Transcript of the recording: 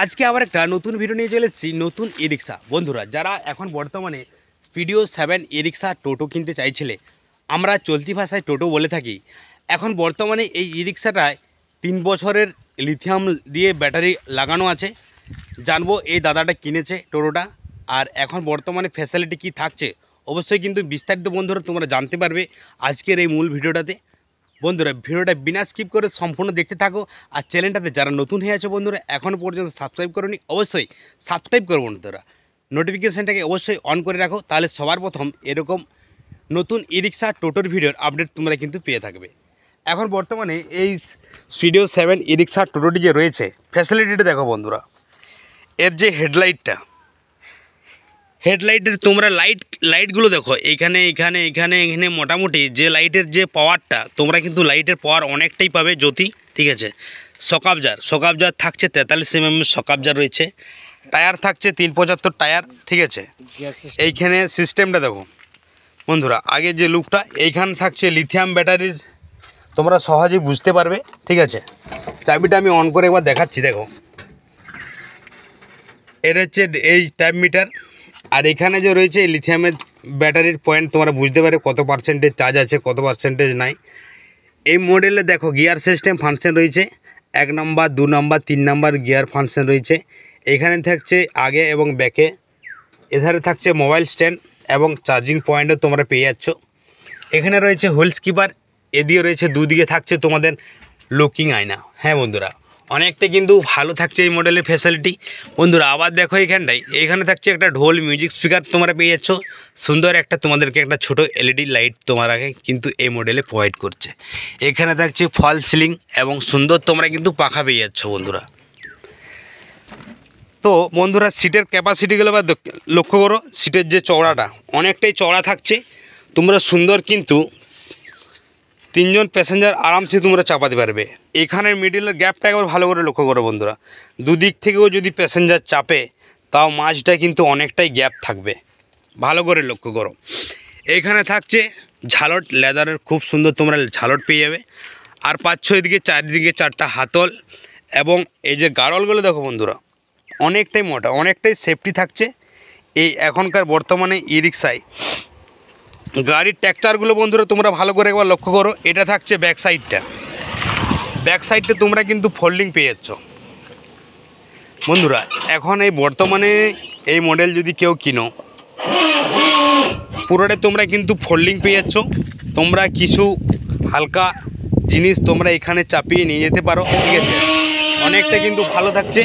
আজকে আবার একটা নতুন ভিডিও নিয়ে চলে এসেছি। নতুন ই রিক্সা বন্ধুরা, যারা এখন বর্তমানে স্পিডিও 7 ই রিক্সা টোটো কিনতে চাইছিলে, আমরা চলতি ভাষায় টোটো বলে থাকি। এখন বর্তমানে এই ই রিক্সাটায় 3 বছরের লিথিয়াম দিয়ে ব্যাটারি লাগানো আছে। জানবো এই দাদাটা কিনেছে টোটোটা, আর এখন বর্তমানে ফ্যাসিলিটি কি থাকছে অবশ্যই কিন্তু বিস্তারিত বন্ধুরা তোমরা জানতে পারবে আজকের এই মূল ভিডিওটাতে। বন্ধুরা ভিডিওটা বিনা স্কিপ করে সম্পূর্ণ দেখতে থাকো। আর চ্যানেলটাতে যারা নতুন হয়ে আছে বন্ধুরা, এখনও পর্যন্ত সাবস্ক্রাইব করোনি, অবশ্যই সাবস্ক্রাইব করো বন্ধুরা। নোটিফিকেশানটাকে অবশ্যই অন করে রাখো, তাহলে সবার প্রথম এরকম নতুন ই রিক্সা টোটোর ভিডিওর আপডেট তোমরা কিন্তু পেয়ে থাকবে। এখন বর্তমানে এই স্পিডিও 7 ই রিক্সা টোটোটি যে রয়েছে, ফ্যাসিলিটিটা দেখো বন্ধুরা। এর যে হেডলাইটের তোমরা লাইটগুলো দেখো, এখানে এখানে এখানে এখানে মোটামুটি যে লাইটের যে পাওয়ারটা, তোমরা কিন্তু লাইটের পাওয়ার অনেকটাই পাবে জ্যোতি, ঠিক আছে। শকআবজার থাকছে 43 mm শকআবজার রয়েছে। টায়ার থাকছে 375 টায়ার, ঠিক আছে। এইখানে সিস্টেমটা দেখো বন্ধুরা, আগে যে লুকটা, এইখানে থাকছে লিথিয়াম ব্যাটারির, তোমরা সহজেই বুঝতে পারবে, ঠিক আছে। চাবিটা আমি অন করে একবার দেখাচ্ছি, দেখো। এটা হচ্ছে এই টাইপ মিটার, আর এখানে যে রয়েছে লিথিয়ামের ব্যাটারির পয়েন্ট, তোমরা বুঝতে পারবে কত পার্সেন্টেজ চার্জ আছে, কত পার্সেন্টেজ নাই। এই মডেলে দেখো গিয়ার সিস্টেম ফাংশন রয়েছে, 1 নম্বর 2 নম্বর 3 নম্বর গিয়ার ফাংশন রয়েছে। এখানে থাকছে আগে এবং ব্যাকে, এধারে থাকছে মোবাইল স্ট্যান্ড এবং চার্জিং পয়েন্টও তোমরা পেয়ে যাচ্ছ। এখানে রয়েছে হুইল স্কিপার, এদিকে রয়েছে দুদিকে থাকছে তোমাদের লুকিং আয়না। হ্যাঁ বন্ধুরা, অনেকটা কিন্তু ভালো থাকছে এই মডেলের ফ্যাসিলিটি বন্ধুরা। আবার দেখো এখানে থাকছে একটা ঢোল মিউজিক স্পিকার তোমরা পেয়ে যাচ্ছ। সুন্দর একটা তোমাদেরকে একটা ছোট এলইডি লাইট তোমারা কিন্তু এই মডেলে প্রোভাইড করছে। এখানে থাকছে ফল সিলিং এবং সুন্দর তোমরা কিন্তু পাখা পেয়ে যাচ্ছ বন্ধুরা। তো বন্ধুরা সিটের ক্যাপাসিটিগুলো বা লক্ষ্য করো, সিটের যে চওড়াটা অনেকটাই চওড়া থাকছে। তোমরা সুন্দর কিন্তু 3 জন প্যাসেঞ্জার আরামসে তোমরা চাপাতে পারবে। এখানের মিডিলের গ্যাপটা একবার ভালো করে লক্ষ্য করো বন্ধুরা। দুদিক থেকেও যদি প্যাসেঞ্জার চাপে, তাও মাঝটা কিন্তু অনেকটাই গ্যাপ থাকবে, ভালো করে লক্ষ্য করো। এইখানে থাকছে ঝালট লেদারের, খুব সুন্দর তোমরা ঝালট পেয়ে যাবে। আর পাচ্ছ এদিকে চারিদিকে 4টা হাতল, এবং এই যে গাড়লগুলো দেখো বন্ধুরা, অনেকটাই মোটা, অনেকটাই সেফটি থাকছে এই এখনকার বর্তমানে ই রিক্সায়। গাড়ির ট্র্যাকচারগুলো বন্ধুরা তোমরা ভালো করে একবার লক্ষ্য করো। এটা থাকছে ব্যাক সাইডটা তোমরা কিন্তু ফোল্ডিং পেয়ে যাচ্ছ বন্ধুরা। এখন এই বর্তমানে এই মডেল যদি কেউ কিনো, পুরোটা তোমরা কিন্তু ফোল্ডিং পেয়ে যাচ্ছ। তোমরা কিছু হালকা জিনিস তোমরা এখানে চাপিয়ে নিয়ে যেতে পারো, ঠিক আছে। অনেকটা কিন্তু ভালো থাকছে।